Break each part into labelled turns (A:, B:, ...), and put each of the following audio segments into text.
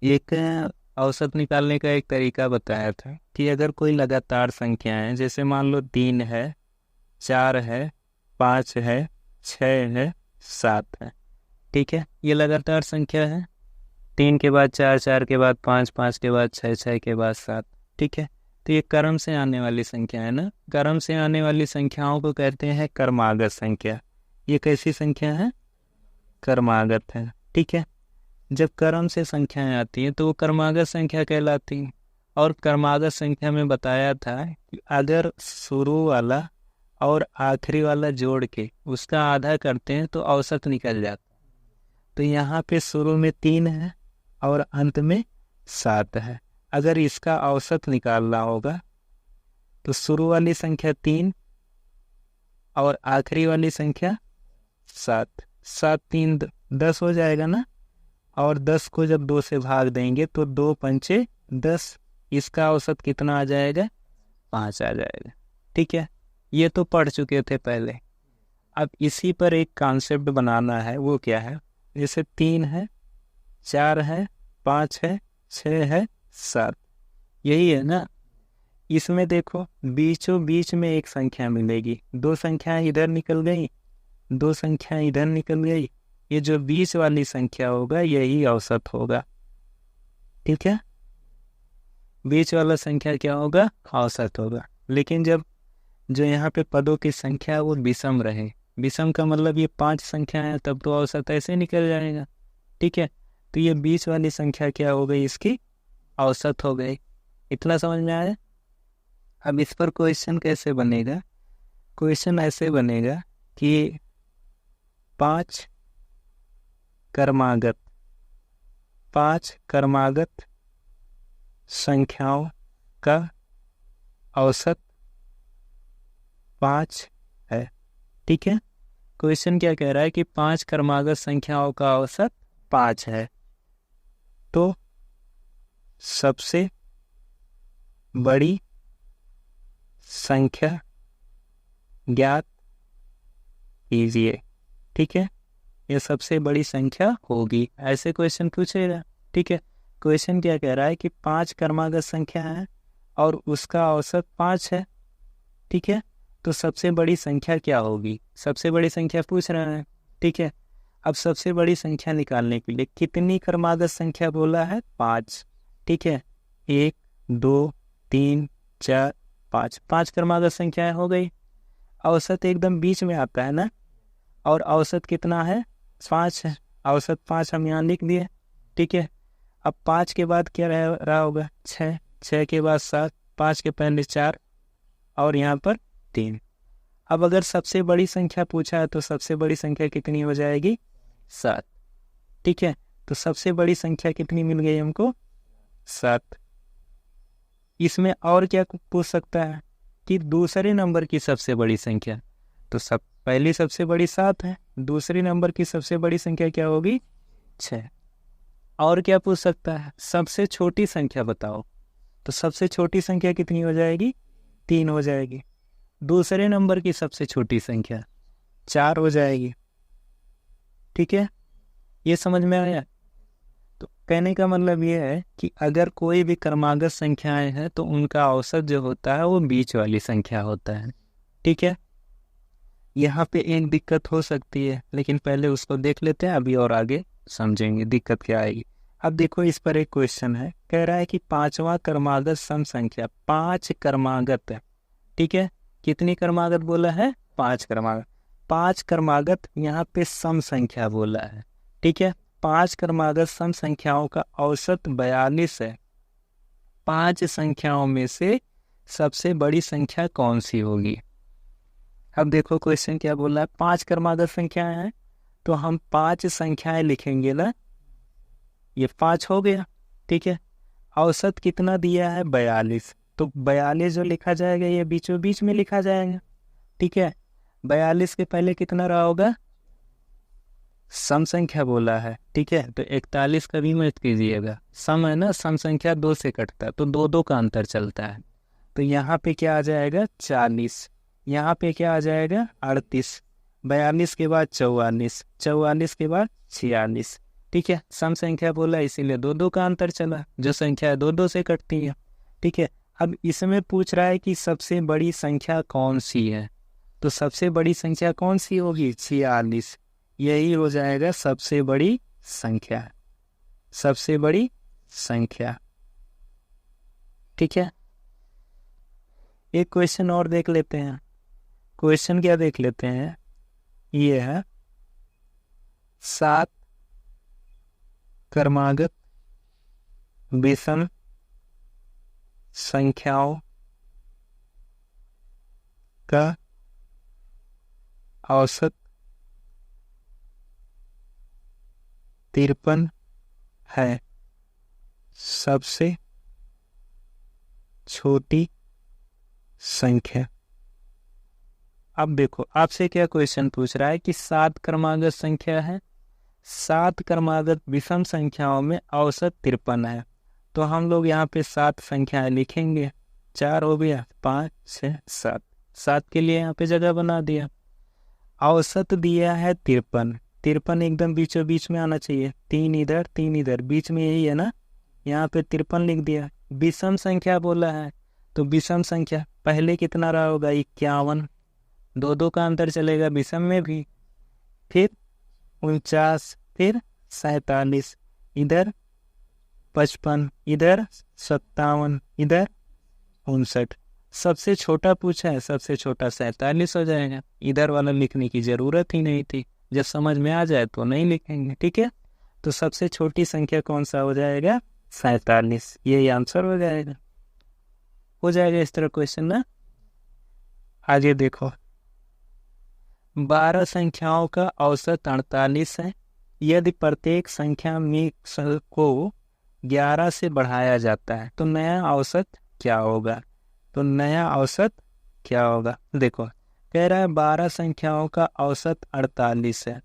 A: एक औसत निकालने का एक तरीका बताया था कि अगर कोई लगातार संख्या है, जैसे मान लो 3 है, 4 है, 5 है, 6 है, 7 है। ठीक है, ये लगातार संख्या है। 3 के बाद 4, 4 के बाद 5, 5 के बाद 6, 6 के बाद 7। ठीक है, तो ये क्रम से आने वाली संख्या है ना। क्रम से आने वाली संख्याओं को कहते हैं क्रमागत संख्या। ये कैसी संख्या है? क्रमागत है। ठीक है, जब क्रम से संख्याएं आती हैं तो वो क्रमागत संख्या कहलाती हैं। और क्रमागत संख्या में बताया था कि अगर शुरू वाला और आखिरी वाला जोड़ के उसका आधा करते हैं तो औसत निकल जाता है। तो यहाँ पे शुरू में 3 है और अंत में 7 है। अगर इसका औसत निकालना होगा तो शुरू वाली संख्या 3 और आखिरी वाली संख्या 7। 7 3 10 हो जाएगा ना। और 10 को जब 2 से भाग देंगे तो 2 पंचे 10। इसका औसत कितना आ जाएगा? 5 आ जाएगा। ठीक है, ये तो पढ़ चुके थे पहले। अब इसी पर एक कॉन्सेप्ट बनाना है। वो क्या है? जैसे 3 है, 4 है, 5 है, 6 है, 7, यही है ना। इसमें देखो बीचों बीच में एक संख्या मिलेगी। 2 संख्याएं इधर निकल गई, 2 संख्याएं इधर निकल गई। ये जो बीच वाली संख्या होगा यही औसत होगा। ठीक है, बीच वाला संख्या क्या होगा? औसत होगा। लेकिन जब जो यहाँ पे पदों की संख्या है वो विषम रहे, विषम का मतलब ये 5 संख्या है, तब तो औसत ऐसे निकल जाएगा। ठीक है, तो ये बीच वाली संख्या क्या हो गई? इसकी औसत हो गई। इतना समझ में आया? अब इस पर क्वेश्चन कैसे बनेगा? क्वेश्चन ऐसे बनेगा कि 5 क्रमागत 5 क्रमागत संख्याओं का औसत 5 है। ठीक है, क्वेश्चन क्या कह रहा है कि 5 क्रमागत संख्याओं का औसत 5 है। तो सबसे बड़ी संख्या ज्ञात कीजिए। ठीक है, ये सबसे बड़ी संख्या होगी, ऐसे क्वेश्चन पूछेगा। ठीक है, क्वेश्चन क्या कह रहा है कि 5 क्रमागत संख्या है और उसका औसत 5 है। ठीक है, तो सबसे बड़ी संख्या क्या होगी? सबसे बड़ी संख्या पूछ रहा है। ठीक है, अब सबसे बड़ी संख्या निकालने के लिए कितनी क्रमागत संख्या बोला है? 5। ठीक है, 1 2 3 4 5, 5 क्रमागत संख्याएं हो गई। औसत एकदम बीच में आता है ना, और औसत कितना है? 5 है। औसत 5 हम यहाँ लिख दिए। ठीक है, अब 5 के बाद क्या रह रहा होगा? 6। 6 के बाद 7, 5 के पहले 4 और यहाँ पर 3। अब अगर सबसे बड़ी संख्या पूछा है तो सबसे बड़ी संख्या कितनी हो जाएगी? 7। ठीक है, तो सबसे बड़ी संख्या कितनी मिल गई हमको? 7। इसमें और क्या पूछ सकता है कि दूसरे नंबर की सबसे बड़ी संख्या। तो पहली सबसे बड़ी 7 है, दूसरे नंबर की सबसे बड़ी संख्या क्या होगी? 6। और क्या पूछ सकता है? सबसे छोटी संख्या बताओ। तो सबसे छोटी संख्या कितनी हो जाएगी? 3 हो जाएगी। दूसरे नंबर की सबसे छोटी संख्या 4 हो जाएगी। ठीक है, ये समझ में आया? तो कहने का मतलब ये है कि अगर कोई भी क्रमागत संख्याएं हैं तो उनका औसत जो होता है वो बीच वाली संख्या होता है। ठीक है, यहाँ पे एक दिक्कत हो सकती है, लेकिन पहले उसको देख लेते हैं, अभी और आगे समझेंगे दिक्कत क्या आएगी। अब देखो इस पर एक क्वेश्चन है, कह रहा है कि 5वां क्रमागत सम संख्या। 5 क्रमागत है। ठीक है, कितनी क्रमागत बोला है? 5 क्रमागत। 5 क्रमागत यहाँ पे सम संख्या बोला है। ठीक है, 5 क्रमागत सम संख्याओं का औसत 42 है। 5 संख्याओं में से सबसे बड़ी संख्या कौन सी होगी? अब देखो क्वेश्चन क्या बोला है, 5 क्रमागत संख्याएं हैं तो हम 5 संख्याएं लिखेंगे ना। ये 5 हो गया। ठीक है, औसत कितना दिया है? 42। तो 42 जो लिखा जाएगा ये बीचों बीच में लिखा जाएगा। ठीक है, 42 के पहले कितना रहा होगा? सम संख्या बोला है। ठीक है, तो 41 का भी मत कीजिएगा, सम है ना, सम संख्या 2 से कटता है तो 2 2 का अंतर चलता है। तो यहाँ पे क्या आ जाएगा? 40। यहाँ पे क्या आ जाएगा? 38। 42 के बाद 44, 44 के बाद 46, ठीक है, सम संख्या बोला इसीलिए दो दो का अंतर चला, जो संख्या दो दो से कटती है। ठीक है, अब इसमें पूछ रहा है कि सबसे बड़ी संख्या कौन सी है, तो सबसे बड़ी संख्या कौन सी होगी, 46। यही हो जाएगा सबसे बड़ी संख्या, सबसे बड़ी संख्या। ठीक है, एक क्वेश्चन और देख लेते हैं। क्वेश्चन क्या देख लेते हैं, ये है 7 क्रमागत विषम संख्याओं का औसत 53 है, सबसे छोटी संख्या। अब देखो आपसे क्या क्वेश्चन पूछ रहा है कि 7 क्रमागत संख्या है, 7 क्रमागत विषम संख्याओं में औसत 53 है। तो हम लोग यहाँ पे 7 संख्याएं लिखेंगे, 4 हो गया, 5 6 7, 7 के लिए यहाँ पे जगह बना दिया। औसत दिया है 53, 53 एकदम बीचों बीच में आना चाहिए, 3 इधर 3 इधर, बीच में यही है ना, यहाँ पे 53 लिख दिया। विषम संख्या बोला है, तो विषम संख्या पहले कितना रहा होगा, 51, दो दो का अंतर चलेगा विषम में भी, फिर 49, फिर 47, इधर 55, इधर 57, इधर 59। सबसे छोटा पूछा है, सबसे छोटा 47 हो जाएगा। इधर वाला लिखने की जरूरत ही नहीं थी, जब समझ में आ जाए तो नहीं लिखेंगे। ठीक है, तो सबसे छोटी संख्या कौन सा हो जाएगा, 47, यही आंसर हो जाएगा। हो जाएगा इस तरह क्वेश्चन ना। आगे देखो, 12 संख्याओं का औसत 48 है। यदि प्रत्येक संख्या में को 11 से बढ़ाया जाता है तो नया औसत क्या होगा, तो नया औसत क्या होगा। देखो कह रहा है 12 संख्याओं का औसत 48 है,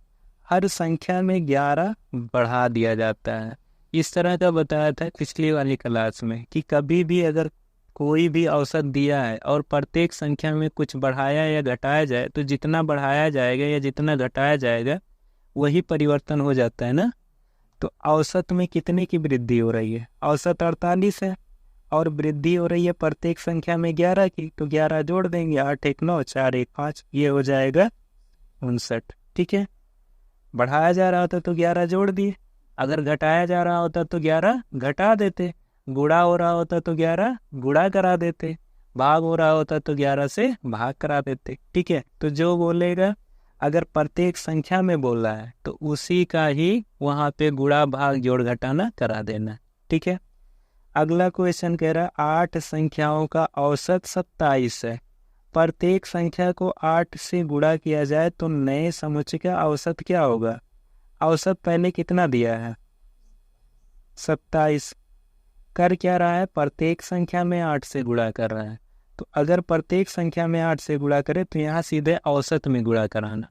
A: हर संख्या में 11 बढ़ा दिया जाता है। इस तरह का बताया था पिछली वाली क्लास में कि कभी भी अगर कोई भी औसत दिया है और प्रत्येक संख्या में कुछ बढ़ाया या घटाया जाए तो जितना बढ़ाया जाएगा या जितना घटाया जाएगा वही परिवर्तन हो जाता है ना। तो औसत में कितने की वृद्धि हो रही है, औसत 48 है और वृद्धि हो रही है प्रत्येक संख्या में 11 की, तो 11 जोड़ देंगे, 8 1 9 4 1 5, ये हो जाएगा 59। ठीक है, बढ़ाया जा रहा होता तो 11 जोड़ दिए, अगर घटाया जा रहा होता तो 11 घटा देते, गुणा हो रहा होता तो 11 गुणा करा देते, भाग हो रहा होता तो 11 से भाग करा देते। ठीक है, तो जो बोलेगा अगर प्रत्येक संख्या में बोल रहा है तो उसी का ही वहां पे गुणा भाग जोड़ घटाना करा देना। ठीक है, अगला क्वेश्चन कह रहा है 8 संख्याओं का औसत 27 है, प्रत्येक संख्या को 8 से गुणा किया जाए तो नए समुच्चय का औसत क्या होगा। औसत पहले कितना दिया है, 27, कर क्या रहा है, प्रत्येक संख्या में 8 से गुणा कर रहा है। तो अगर प्रत्येक संख्या में 8 से गुणा करे तो यहाँ सीधे औसत में गुणा कराना।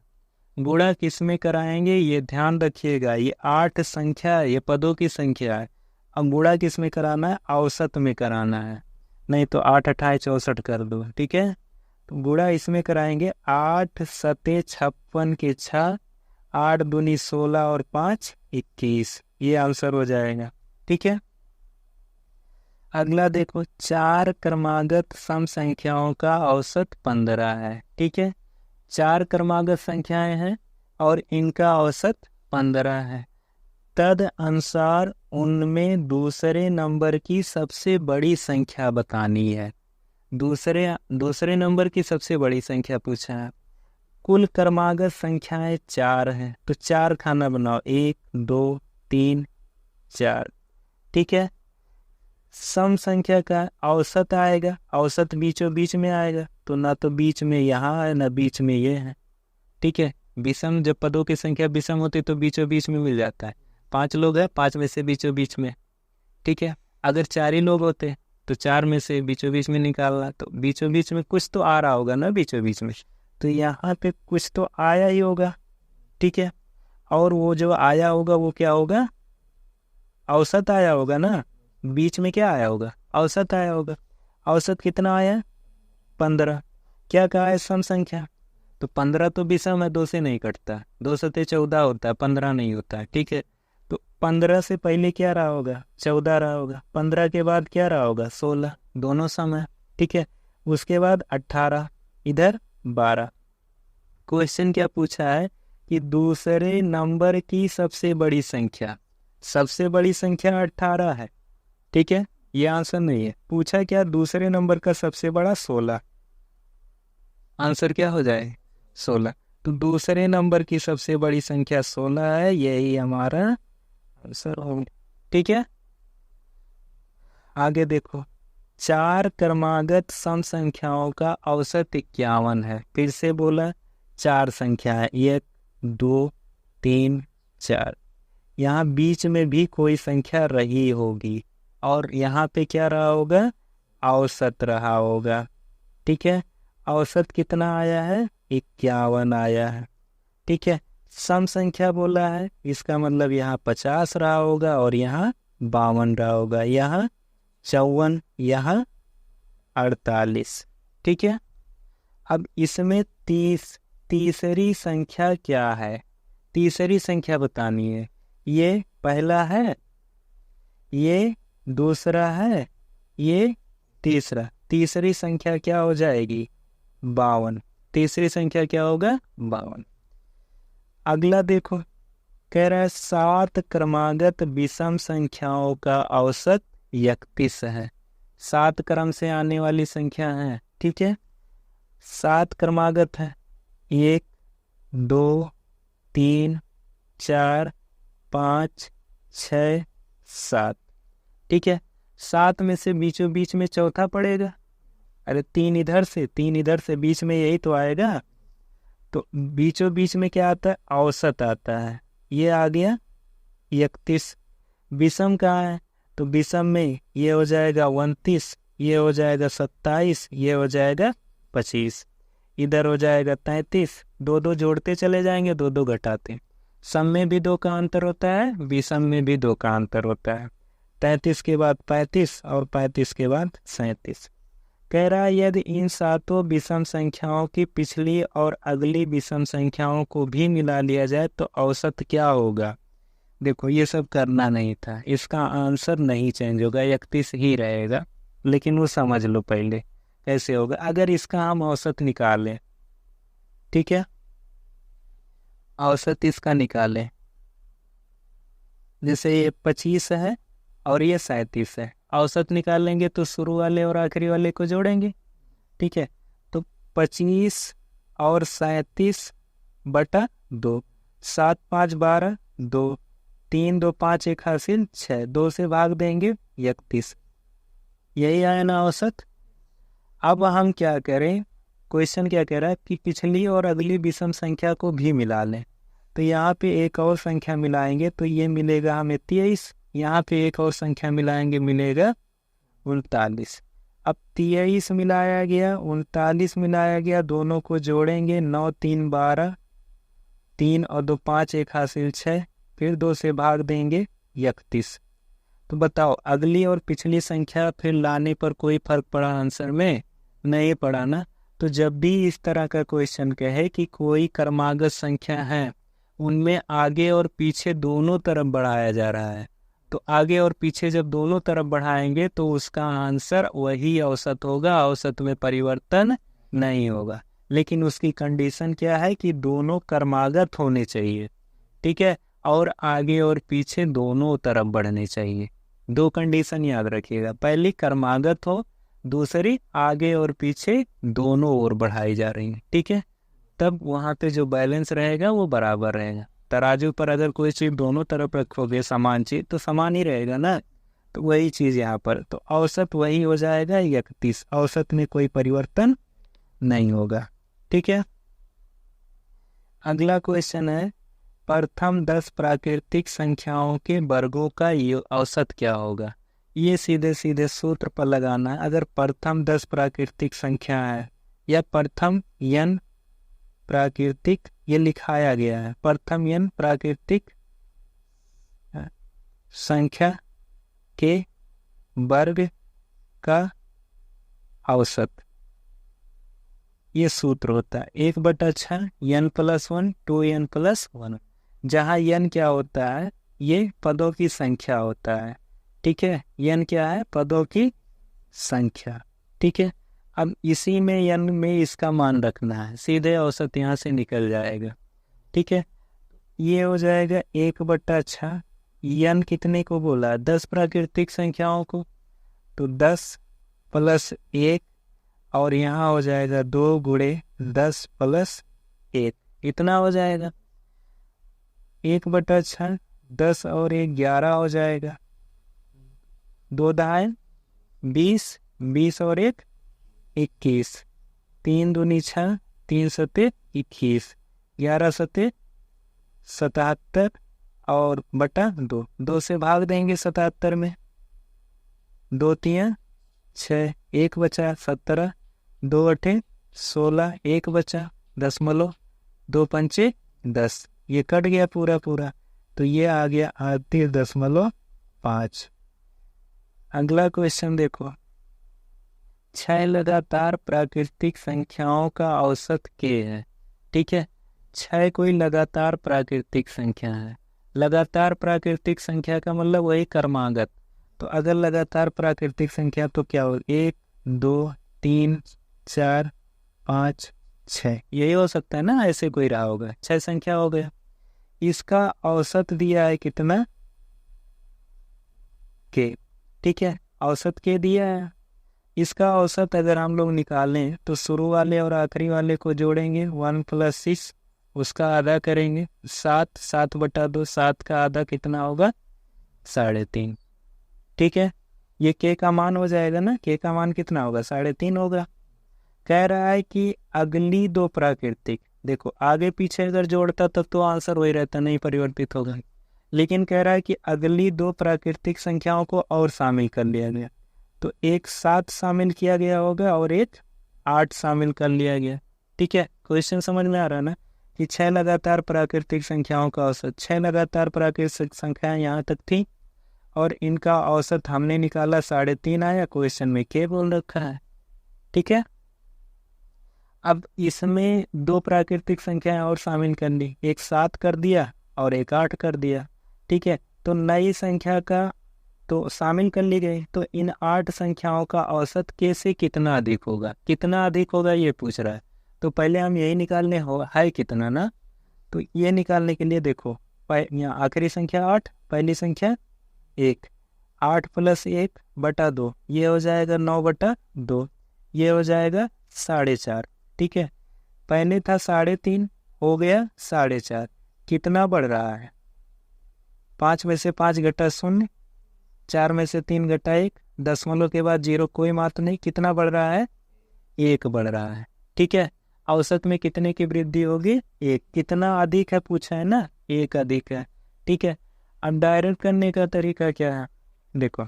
A: गुणा किस में कराएंगे, ये ध्यान रखिएगा, ये 8 संख्या है, ये पदों की संख्या है। अब गुणा किस में कराना है, औसत में कराना है, नहीं तो 8 28 64 कर दो। ठीक है, तो गुणा इसमें कराएंगे, 8 सते 56 के 6, 8 दूनी 16 और 5 21, ये आंसर हो जाएगा। ठीक है, अगला देखो 4 क्रमागत सम संख्याओं का औसत 15 है। ठीक है, 4 क्रमागत संख्याएं हैं और इनका औसत 15 है, तद अनुसार उनमें दूसरे नंबर की सबसे बड़ी संख्या बतानी है। दूसरे नंबर की सबसे बड़ी संख्या पूछा है। कुल क्रमागत संख्याएं 4 हैं, तो 4 खाना बनाओ, 1 2 3 4। ठीक है, सम संख्या का औसत आएगा, औसत बीचों बीच में आएगा, तो ना तो बीच में यहाँ है ना बीच में ये है। ठीक है, विषम जब पदों की संख्या विषम होती तो बीचों बीच में मिल जाता है, 5 लोग हैं, 5 में से बीचों बीच में। ठीक है, अगर 4 ही लोग होते तो 4 में से बीचों बीच में निकालना, तो बीचों बीच में कुछ तो आ रहा होगा ना बीचों बीच में, तो यहाँ पे कुछ तो आया ही होगा। ठीक है, और वो जो आया होगा वो क्या होगा, औसत आया होगा ना, बीच में क्या आया होगा, औसत आया होगा। औसत कितना आया, 15। क्या कहा है, सम संख्या, तो 15 तो विषम है, 2 से नहीं कटता, 2 सते 14 होता है, 15 नहीं होता है। ठीक है, तो 15 से पहले क्या रहा होगा, 14 रहा होगा, 15 के बाद क्या रहा होगा, 16, दोनों सम है, ठीक है। उसके बाद 18, इधर 12। क्वेश्चन क्या पूछा है कि दूसरे नंबर की सबसे बड़ी संख्या, सबसे बड़ी संख्या 18 है, ठीक है, ये आंसर नहीं है। पूछा क्या, दूसरे नंबर का सबसे बड़ा 16, आंसर क्या हो जाए 16। तो दूसरे नंबर की सबसे बड़ी संख्या 16 है, यही हमारा आंसर होगा, ठीक है। आगे देखो, 4 क्रमागत सम संख्याओं का औसत 51 है। फिर से बोला 4 संख्या है, 1 2 3 4, यहाँ बीच में भी कोई संख्या रही होगी और यहाँ पे क्या रहा होगा, औसत रहा होगा, ठीक है। औसत कितना आया है, 51 आया है, ठीक है। सम संख्या बोला है, इसका मतलब यहाँ 50 रहा होगा और यहाँ 52 रहा होगा, यहाँ 54, यहाँ 48, ठीक है। अब इसमें तीसरी संख्या क्या है, तीसरी संख्या बतानी है। ये पहला है, ये दूसरा है, ये तीसरा, तीसरी संख्या क्या हो जाएगी, 52। तीसरी संख्या क्या होगा, 52। अगला देखो, कह रहा है 7 क्रमागत विषम संख्याओं का औसत 31 है। 7 क्रम से आने वाली संख्या है, ठीक है। 7 क्रमागत है, 1 2 3 4 5 6 7, ठीक है। 7 में से बीचों बीच में चौथा पड़ेगा, अरे 3 इधर से 3 इधर से, बीच में यही तो आएगा। तो बीचों बीच में क्या आता है, औसत आता है, ये आ गया 31। विषम कहाँ है, तो विषम में ये हो जाएगा 29, ये हो जाएगा 27, ये हो जाएगा 25, इधर हो जाएगा 33। दो दो जोड़ते चले जाएंगे, दो दो घटाते। सम में भी 2 का अंतर होता है, विषम में भी 2 का अंतर होता है। 33 के बाद 35 और 35 के बाद 37। कह रहा है यदि इन 7 विषम संख्याओं की पिछली और अगली विषम संख्याओं को भी मिला लिया जाए तो औसत क्या होगा। देखो ये सब करना नहीं था, इसका आंसर नहीं चेंज होगा, 31 ही रहेगा, लेकिन वो समझ लो पहले कैसे होगा। अगर इसका हम औसत निकालें, ठीक है, औसत इसका निकालें, जैसे ये 25 है और ये 37 है, औसत निकालेंगे तो शुरू वाले और आखिरी वाले को जोड़ेंगे, ठीक है। तो 25 और 37 बटा 2, 7 5 12, 2 3 2 5 1 हासिल 6, 2 से भाग देंगे 31, यही आया ना औसत। अब हम क्या करें, क्वेश्चन क्या कह रहा है कि पिछली और अगली विषम संख्या को भी मिला लें। तो यहाँ पे एक और संख्या मिलाएंगे तो ये मिलेगा हमें 23, यहाँ पे एक और संख्या मिलाएंगे मिलेगा 39। अब 23 मिलाया गया, 39 मिलाया गया, दोनों को जोड़ेंगे, 9 3 12, 3 और 2 5 1 हासिल 6, फिर 2 से भाग देंगे 31। तो बताओ अगली और पिछली संख्या फिर लाने पर कोई फर्क पड़ा आंसर में, नहीं पड़ा ना। तो जब भी इस तरह का क्वेश्चन कहे कि कोई क्रमागत संख्या है, उनमें आगे और पीछे दोनों तरफ बढ़ाया जा रहा है, तो आगे और पीछे जब दोनों तरफ बढ़ाएंगे तो उसका आंसर वही औसत होगा, औसत में परिवर्तन नहीं होगा। लेकिन उसकी कंडीशन क्या है कि दोनों क्रमागत होने चाहिए, ठीक है, और आगे और पीछे दोनों तरफ बढ़ने चाहिए। 2 कंडीशन याद रखिएगा, पहली क्रमागत हो, दूसरी आगे और पीछे दोनों ओर बढ़ाई जा रही है, ठीक है। तब वहाँ पे जो बैलेंस रहेगा वो बराबर रहेगा। तराजू पर अगर कोई चीज़ दोनों तरफ रखोगे समान चीज़ तो समान ही रहेगा ना, तो वही चीज़ यहाँ पर, तो औसत वही हो जाएगा 31, औसत में कोई परिवर्तन नहीं होगा, ठीक है। अगला क्वेश्चन है प्रथम 10 प्राकृतिक संख्याओं के वर्गों का औसत क्या होगा। ये सीधे सीधे सूत्र पर लगाना है। अगर प्रथम 10 प्राकृतिक संख्या है या प्रथम n प्राकृतिक, ये लिखाया गया है प्रथम n प्राकृतिक संख्या के वर्ग का औसत, ये सूत्र होता है 1/6 n+1 2n+1, जहाँ n क्या होता है, ये पदों की संख्या होता है, ठीक है। n क्या है? पदों की संख्या, ठीक है। अब इसी में n में इसका मान रखना है, सीधे औसत यहाँ से निकल जाएगा, ठीक है। ये हो जाएगा 1/6। n कितने को बोला? 10 प्राकृतिक संख्याओं को, तो 10 + 1 और यहाँ हो जाएगा 2 × 10 + 1, इतना हो जाएगा 1/6। 10 और 1 11 हो जाएगा, 2 दाएं 20, 20 और 1 21, 3 दूनी 6, 3 सते 21, 11 सते 77 और बटा 2, 2 से भाग देंगे 77 में, 2 3 6, 1 बचा 17, 2 8 16, 1 बचा 10, 2 5 10, ये कट गया पूरा पूरा, तो ये आ गया 38.5। अगला क्वेश्चन देखो, 6 लगातार प्राकृतिक संख्याओं का औसत k है, ठीक है। 6 कोई लगातार प्राकृतिक संख्या है। लगातार प्राकृतिक संख्या का मतलब वही क्रमागत। तो अगर लगातार प्राकृतिक संख्या तो क्या हो? 1 2 3 4 5 6, यही हो सकता है ना, ऐसे कोई रहा होगा, 6 संख्या हो गया। इसका औसत दिया है कितना? k, ठीक है, औसत k दिया है। इसका औसत अगर हम लोग निकालें तो शुरू वाले और आखिरी वाले को जोड़ेंगे, 1 + 6, उसका आधा करेंगे 7, 7/2, 7 का आधा कितना होगा? 3.5, ठीक है। ये k का मान हो जाएगा ना, k का मान कितना होगा? 3.5 होगा। कह रहा है कि अगली 2 प्राकृतिक, देखो आगे पीछे अगर जोड़ता तब तो आंसर वही रहता, नहीं परिवर्तित होगा, लेकिन कह रहा है कि अगली 2 प्राकृतिक संख्याओं को और शामिल कर लिया गया, तो एक 7 शामिल किया गया होगा और एक 8 शामिल कर लिया गया, ठीक है। क्वेश्चन समझ में आ रहा है ना, कि 6 लगातार प्राकृतिक संख्याओं का औसत, 6 लगातार प्राकृतिक संख्याएं यहाँ तक थी और इनका औसत हमने निकाला 3.5 आया, क्वेश्चन में k बोल रखा है, ठीक है। अब इसमें 2 प्राकृतिक संख्याएं और शामिल कर ली, एक 7 कर दिया और एक 8 कर दिया, ठीक है। तो नई संख्या का तो शामिल कर ली गई, तो इन 8 संख्याओं का औसत k से कितना अधिक होगा? कितना अधिक होगा ये पूछ रहा है, तो पहले हम यही निकालने हो है कितना ना, तो ये निकालने के लिए देखो, यहाँ आखिरी संख्या 8, पहली संख्या 1, 8 + 1/2, ये हो जाएगा 9/2, ये हो जाएगा 4.5, ठीक है। पहले था 3.5, हो गया 4.5, कितना बढ़ रहा है? 5 में से 5 घटा 0, 4 में से 3 घटा 1, दशमलव के बाद 0, कोई मात्र नहीं, कितना बढ़ रहा है? 1 बढ़ रहा है, ठीक है। औसत में कितने की वृद्धि होगी? 1। कितना अधिक है पूछा है ना, 1 अधिक है, ठीक है। अब डायरेक्ट करने का तरीका क्या है? देखो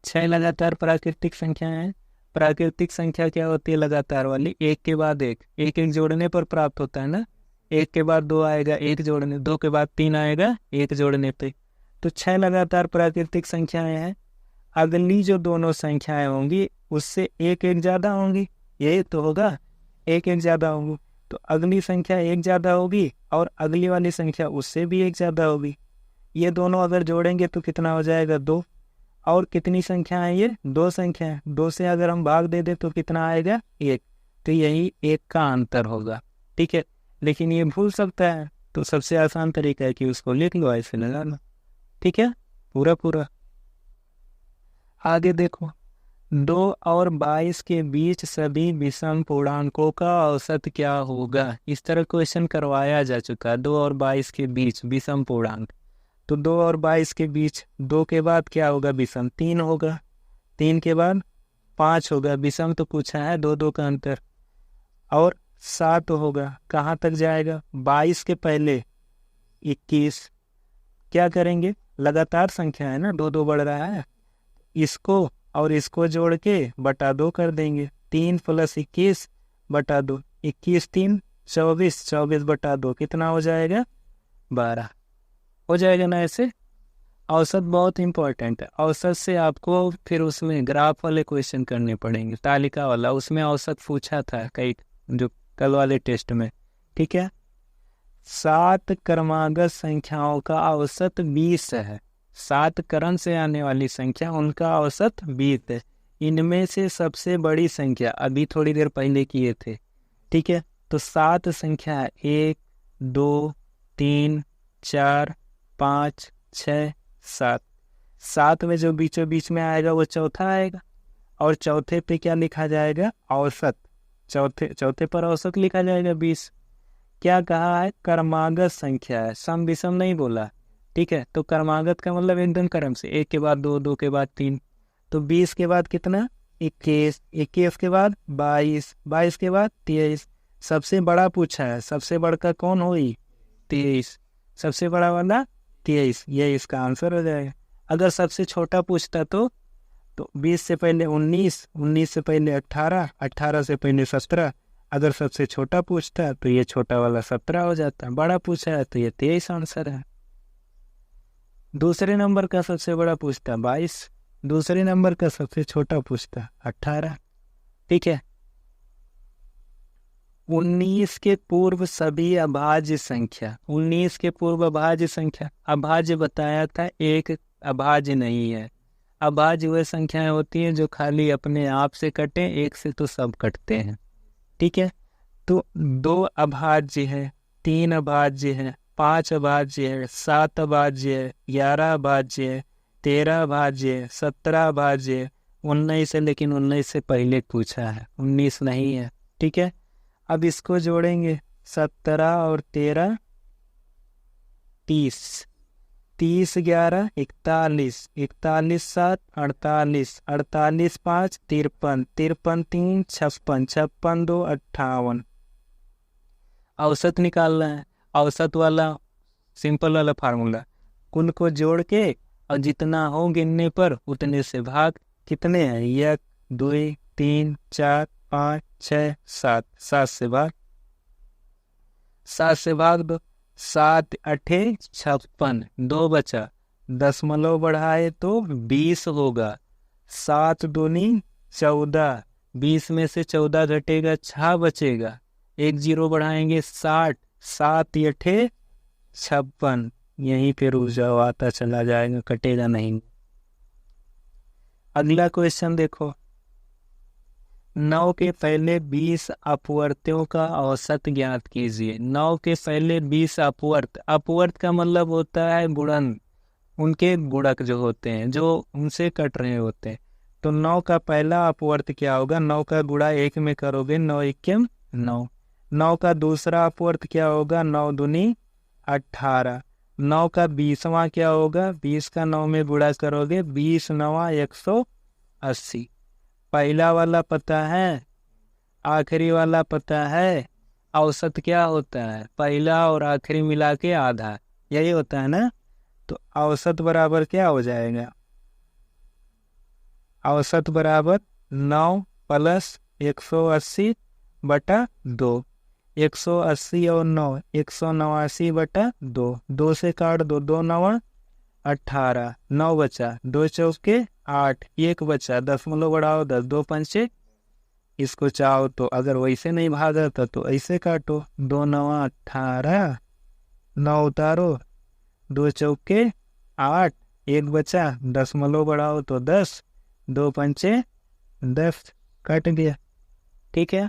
A: 6 लगातार प्राकृतिक संख्याएं हैं। प्राकृतिक संख्या क्या होती है लगातार वाली? 1 के बाद 1, 1 1 जोड़ने पर प्राप्त होता है ना। 1 के बाद 2 आएगा, 1 जोड़ने, 2 के बाद 3 आएगा 1 जोड़ने पे। तो 6 लगातार प्राकृतिक संख्याएं हैं। अगली जो दोनों संख्याएं होंगी उससे 1 1 ज़्यादा होंगी, यही तो होगा, 1 1 ज़्यादा होंगी। तो अगली संख्या 1 ज़्यादा होगी और अगली वाली संख्या उससे भी 1 ज़्यादा होगी। ये दोनों अगर जोड़ेंगे तो कितना हो जाएगा? 2। और कितनी संख्या है ये? 2 संख्या है। 2 से अगर हम भाग दे दे तो कितना आएगा? 1। तो यही 1 का अंतर होगा, ठीक है। लेकिन ये भूल सकता है, तो सबसे आसान तरीका है कि उसको लिख लो, ऐसे लगा लो, ठीक है, पूरा। आगे देखो, 2 और 22 के बीच सभी विषम पूर्णांकों का औसत क्या होगा? इस तरह क्वेश्चन करवाया जा चुका है। 2 और 22 के बीच विषम पूर्णांक, तो 2 और 22 के बीच 2 के बाद क्या होगा? विषम 3 होगा, 3 के बाद 5 होगा, विषम तो पूछा है, 2 2 का अंतर, और 7 होगा। कहाँ तक जाएगा? 22 के पहले 21। क्या करेंगे? लगातार संख्या है ना, 2 2 बढ़ रहा है, इसको और इसको जोड़ के बटा 2 कर देंगे। 3 + 21 बटा 2, 21 3 24, 24 बटा 2 कितना हो जाएगा? 12 हो जाएगा ना। ऐसे औसत बहुत इंपॉर्टेंट है। औसत से आपको फिर उसमें ग्राफ वाले क्वेश्चन करने पड़ेंगे, तालिका वाला, उसमें औसत पूछा था कई जो कल वाले टेस्ट में, ठीक है। 7 क्रमागत संख्याओं का औसत 20 है। 7 क्रम से आने वाली संख्या उनका औसत 20 है। इनमें से सबसे बड़ी संख्या अभी थोड़ी देर पहले किए थे, ठीक है। तो 7 संख्या है, 1 2 3 4 5 6 7। 7 में जो बीचों बीच में आएगा वो चौथा आएगा, और चौथे पे क्या लिखा जाएगा? औसत। चौथे पर औसत लिखा जाएगा 20। क्या कहा है? क्रमागत संख्या है, सम विषम नहीं बोला, ठीक है। तो क्रमागत का मतलब एकदम क्रम से, 1 के बाद 2, 2 के बाद 3। तो 20 के बाद कितना? 21, 21 के बाद 22, 22 के बाद 23। सबसे बड़ा पूछा है, सबसे बड़ा कौन हुई? 23। सबसे बड़ा वाला 23, ये इसका आंसर हो जाएगा। अगर सबसे छोटा पूछता तो 20 से पहले 19, 19 से पहले 18, 18 से पहले 17। अगर सबसे छोटा पूछता है तो ये छोटा वाला 17 हो जाता है। बड़ा पूछा है तो ये 23 आंसर है। दूसरे नंबर का सबसे बड़ा पूछता 22, दूसरे नंबर का सबसे छोटा पूछता 18, ठीक है। 19 के पूर्व सभी अभाज्य संख्या, 19 के पूर्व अभाज्य संख्या, अभाज्य बताया था, एक अभाज्य नहीं है। अभाज्य वह संख्याएं होती हैं जो खाली अपने आप से कटे, एक से तो सब कटते हैं, ठीक है। तो 2 अभाज्य है, 3 अभाज्य है, 5 अभाज्य है, 7 अभाज्य है, 11 अभाज्य है, 13 अभाज्य है, 17 अभाज्य है, 19 है, लेकिन 19 से पहले पूछा है, 19 नहीं है, ठीक है। अब इसको जोड़ेंगे, 17 और 13 30, 30 11 41, 41 7 48, 48 5 53, 53 3 56, 56 2 58। औसत निकालना है। औसत वाला सिंपल वाला फार्मूला, कुल को जोड़ के और जितना हो गिनने पर उतने से भाग। कितने हैं? 1 2 3 4 5 6 7, 7 से भाग, 7 से भाग दो। 7 8 56, 2 बचा, दशमलव बढ़ाए तो 20 होगा। 7 दूनी 14, 20 में से 14 घटेगा, 6 बचेगा, 1 जीरो बढ़ाएंगे 60, 7 8 56, यहीं पे रुक जाओ, आता चला जाएगा, कटेगा नहीं। अगला क्वेश्चन देखो, 9 के पहले 20 अपवर्त्यों का औसत ज्ञात कीजिए। 9 के पहले 20 अपवर्त, अपवर्त का मतलब होता है गुणन, उनके गुणक जो होते हैं, जो उनसे कट रहे होते हैं। तो 9 का पहला अपवर्त क्या होगा? 9 का गुणा 1 में करोगे, 9 1 9। 9 का दूसरा अपवर्त क्या होगा? 9 दूनी 18। 9 का 20वां क्या होगा? 20 का 9 में गुणा करोगे, 20 9 180। पहला वाला पता है, आखिरी वाला पता है, औसत क्या होता है? पहला और आखिरी मिला के आधा, यही होता है ना। तो औसत बराबर क्या हो जाएगा? औसत बराबर 9 + 180 बटा 2। 180 और 9 189 बटा 2, 2 से काट दो, 2 9 18, 9 बचा, 2 चौके 8, 1 बचा, दशमलव बढ़ाओ 10, 2 पंचे। इसको चाहो तो अगर वैसे नहीं भागा था तो ऐसे काटो, 2 9 18, 9 उतारो, 2 चौके 8, 1 बचा, दशमलव बढ़ाओ तो 10, 2 पंचे 10, कट गया, ठीक है।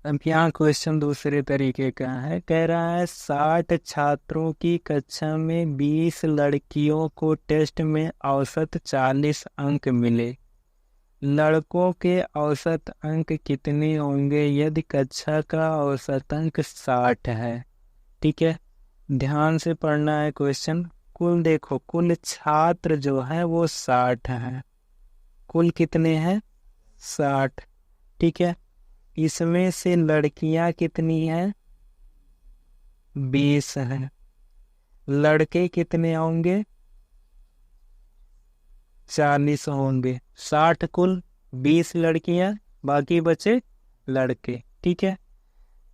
A: अब यहाँ क्वेश्चन दूसरे तरीके का है, कह रहा है 60 छात्रों की कक्षा में 20 लड़कियों को टेस्ट में औसत 40 अंक मिले, लड़कों के औसत अंक कितने होंगे यदि कक्षा का औसत अंक 60 है, ठीक है। ध्यान से पढ़ना है क्वेश्चन। कुल देखो, कुल छात्र जो है वो 60 है, कुल कितने हैं? 60, ठीक है। इसमें से लड़कियां कितनी हैं? 20 हैं। लड़के कितने होंगे? 40 होंगे। 60 कुल, 20 लड़कियां, बाकी बचे लड़के, ठीक है।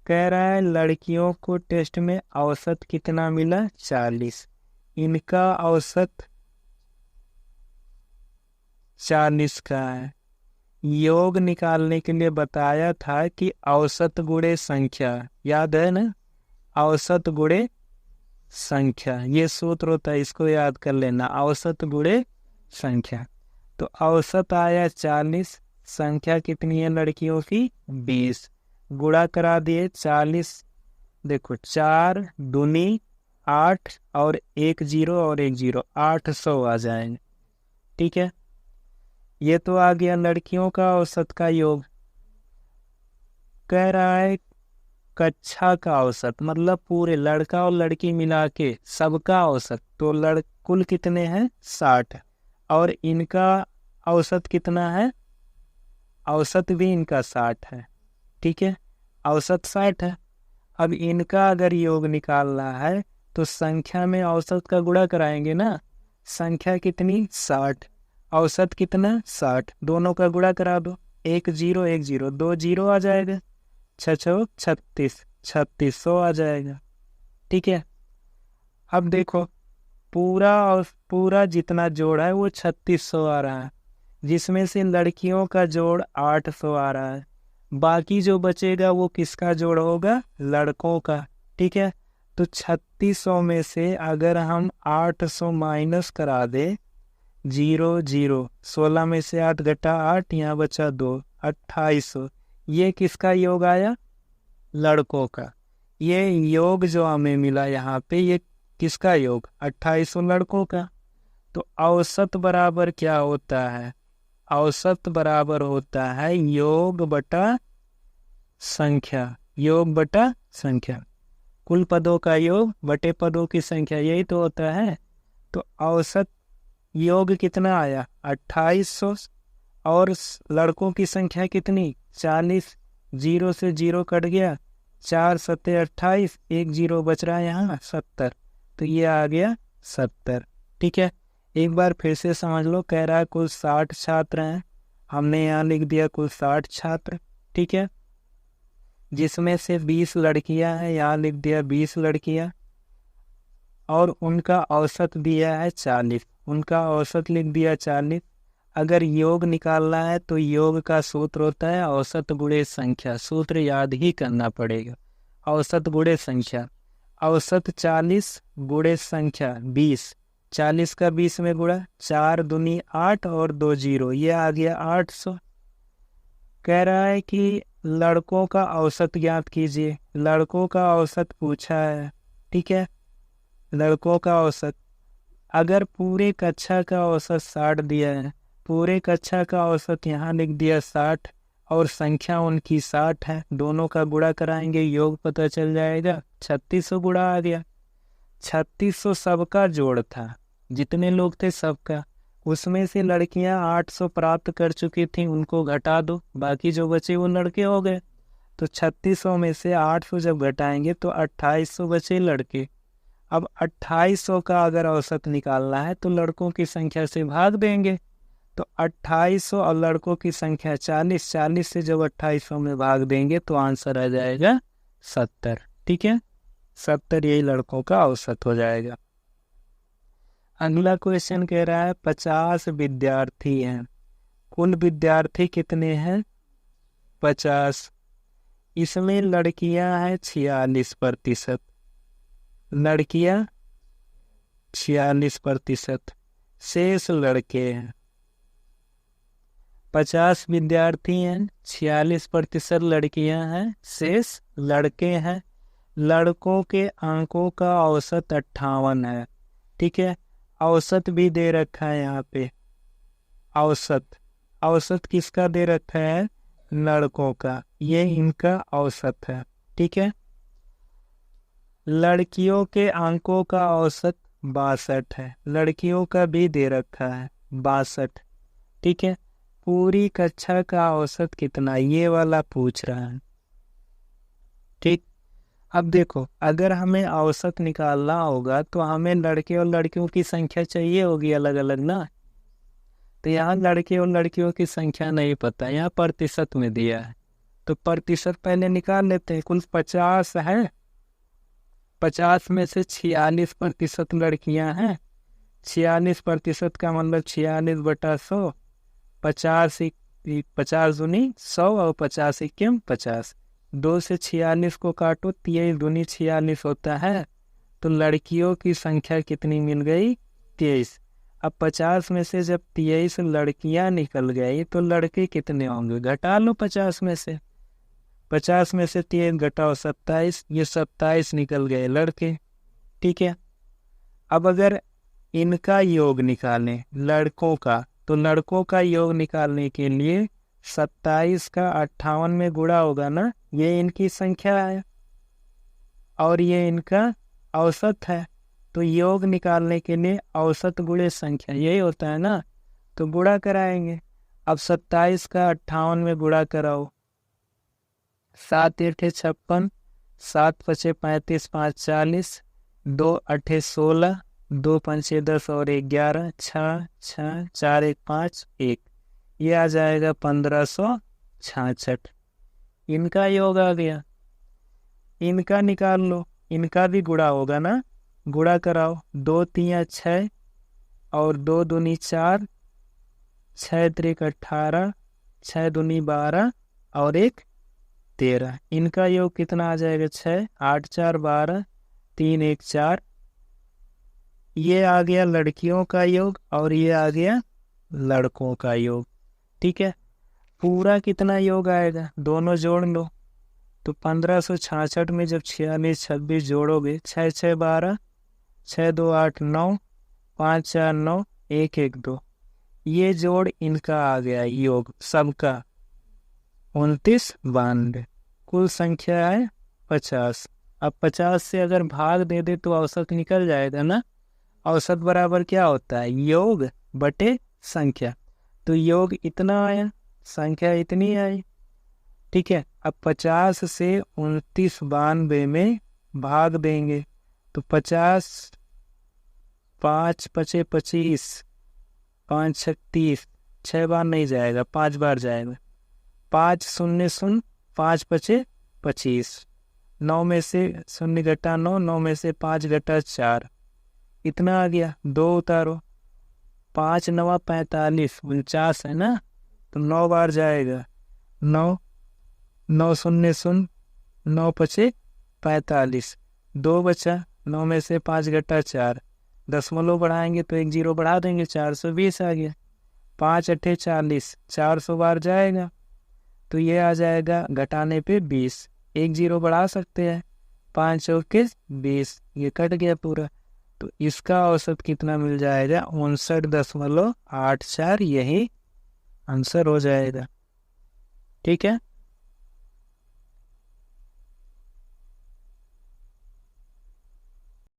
A: कह रहा है लड़कियों को टेस्ट में औसत कितना मिला? 40। इनका औसत 40 का है, योग निकालने के लिए बताया था कि औसत गुणे संख्या, याद है ना, औसत गुणे संख्या, ये सूत्र होता है, इसको याद कर लेना, औसत गुणे संख्या। तो औसत आया 40, संख्या कितनी है लड़कियों की 20, गुणा करा दिए 40, देखो 4 दूनी 8 और 1 0 और 1 0, 800 आ जाएंगे। ठीक है, ये तो आ गया लड़कियों का औसत का योग। कह रहा है कक्षा का औसत, मतलब पूरे लड़का और लड़की मिला के सबका औसत, तो कुल कितने हैं 60, और इनका औसत कितना है, औसत भी इनका 60 है। ठीक है, औसत 60 है। अब इनका अगर योग निकालना है तो संख्या में औसत का गुणा कराएंगे ना, संख्या कितनी 60, औसत कितना 60, दोनों का गुणा करा दो, 1 0 1 0, 2 0 आ जाएगा, 6 36, 3600 आ जाएगा। ठीक है, अब देखो पूरा और पूरा जितना जोड़ है वो 3600 आ रहा है, जिसमें से लड़कियों का जोड़ 800 आ रहा है, बाकी जो बचेगा वो किसका जोड़ होगा, लड़कों का। ठीक है, तो 3600 में से अगर हम 800 माइनस करा दे, 0 0, 16 में से 8 घटा 8, यहाँ बचा 2, 2800, ये किसका योग आया, लड़कों का। ये योग जो हमें मिला यहाँ पे, ये किसका योग, 2800 लड़कों का। तो औसत बराबर क्या होता है, औसत बराबर होता है योग बटा संख्या, योग बटा संख्या, कुल पदों का योग बटे पदों की संख्या, यही तो होता है। तो औसत योग कितना आया 2800, और लड़कों की संख्या कितनी 40, 0 से 0 कट गया, 4 7 28, 1 0 बच रहा है यहाँ 70, तो ये आ गया 70। ठीक है, एक बार फिर से समझ लो, कह रहा है कुल 60 छात्र हैं, हमने यहाँ लिख दिया कुल 60 छात्र। ठीक है, जिसमें से 20 लड़कियां हैं, यहाँ लिख दिया 20 लड़कियां, और उनका औसत दिया है 40, उनका औसत लिख दिया 40। अगर योग निकालना है तो योग का सूत्र होता है औसत गुणे संख्या, सूत्र याद ही करना पड़ेगा, औसत गुणे संख्या, औसत 40 गुणे संख्या 20, 40 का 20 में गुणा, 4 दूनी 8 और 2 0, ये आ गया 800। कह रहा है कि लड़कों का औसत ज्ञात कीजिए, लड़कों का औसत पूछा है। ठीक है, लड़कों का औसत, अगर पूरे कक्षा का औसत 60 दिया है, पूरे कक्षा का औसत यहाँ लिख दिया 60, और संख्या उनकी 60 है, दोनों का गुणा कराएंगे, योग पता चल जाएगा, 3600 गुणा आ गया। 3600 सबका जोड़ था, जितने लोग थे सबका, उसमें से लड़कियां 800 प्राप्त कर चुकी थी, उनको घटा दो, बाकी जो बचे वो लड़के हो गए। तो 3600 में से 800 जब घटाएंगे तो 2800 बचे लड़के। अब 2800 का अगर औसत निकालना है तो लड़कों की संख्या से भाग देंगे, तो 2800 और लड़कों की संख्या 40, 40 से जब 2800 में भाग देंगे तो आंसर आ जाएगा 70। ठीक है, 70 यही लड़कों का औसत हो जाएगा। अगला क्वेश्चन कह रहा है 50 विद्यार्थी हैं, कुल विद्यार्थी कितने हैं 50, इसमें लड़कियां हैं 46%, लड़कियां 46%, शेष लड़के हैं। 50 विद्यार्थी हैं, 46% लड़कियां हैं, शेष लड़के हैं। लड़कों के अंकों का औसत 58 है। ठीक है, औसत भी दे रखा है यहाँ पे, औसत, औसत किसका दे रखा है, लड़कों का, ये इनका औसत है। ठीक है, लड़कियों के अंकों का औसत 62 है, लड़कियों का भी दे रखा है 62। ठीक है, पूरी कक्षा का औसत कितना, ये वाला पूछ रहा है। ठीक, अब देखो अगर हमें औसत निकालना होगा तो हमें लड़के और लड़कियों की संख्या चाहिए होगी अलग अलग ना, तो यहाँ लड़के और लड़कियों की संख्या नहीं पता, यहाँ प्रतिशत में दिया है, तो प्रतिशत पहले निकाल लेते हैं। कुल 50 है, 50 में से 46% लड़कियां हैं, 46% का मतलब 46/100, 50 50 दूनी 100 और 50 एकम 50। 2 से 46 को काटो, 23 दूनी 46 होता है। तो लड़कियों की संख्या कितनी मिल गई? 23। अब 50 में से जब 23 लड़कियां निकल गई तो लड़के कितने होंगे? घटा लो 50 में से। 50 में से 3 घटाओ 27, ये 27 निकल गए लड़के। ठीक है। अब अगर इनका योग निकालें लड़कों का, तो लड़कों का योग निकालने के लिए 27 का 58 में गुणा होगा ना, ये इनकी संख्या है और ये इनका औसत है। तो योग निकालने के लिए औसत गुणे संख्या यही होता है ना, तो गुणा कराएंगे। अब 27 का 58 में गुणा कराओ। 7 8 56, 7 5 35, 5 40, 2 8 16, 2 5 10 और 1 11, 6 6 4 1 5 1, ये आ जाएगा 1566। इनका योग आ गया। इनका निकाल लो, इनका भी गुणा होगा ना, गुणा कराओ। 2 3 6 और 2 दूनी 4, 6 3 18, 6 दूनी 12 और 1 13। इनका योग कितना आ जाएगा? 6 8 4 12, 3 1 4। ये आ गया लड़कियों का योग और ये आ गया लड़कों का योग। ठीक है। पूरा कितना योग आएगा? दोनों जोड़ लो। तो 1566 में जब 46 26 जोड़ोगे, 6 6 12, 6 2 8 9, 5 4 9, 1 1 2, ये जोड़ इनका आ गया योग सबका 29 92। कुल संख्या है 50। अब 50 से अगर भाग दे दे तो औसत निकल जाएगा ना। औसत बराबर क्या होता है? योग बटे संख्या। तो योग इतना आया, संख्या इतनी आई। ठीक है। अब 50 से 29 92 में भाग देंगे तो 50, 5 5 25, 5 6 30, 6 बार नहीं जाएगा, 5 बार जाएगा। 5 0 0, 5 5 25, 9 में से 0 घटा 9, 9 में से 5 घटा 4, इतना आ गया। 2 उतारो, 5 9 45, 49 है ना, तो 9 बार जाएगा। 9 9 0 0, 9 5 45, 2 बचा। 9 में से 5 घटा 4, दशमलव बढ़ाएंगे तो 1 0 बढ़ा देंगे, 420 आ गया। 5 8 40, 400 बार जाएगा तो ये आ जाएगा घटाने पे 20। 1 0 बढ़ा सकते हैं, 5 चौके 20, ये कट गया पूरा। तो इसका औसत कितना मिल जाएगा? 59.84। यही आंसर हो जाएगा। ठीक है।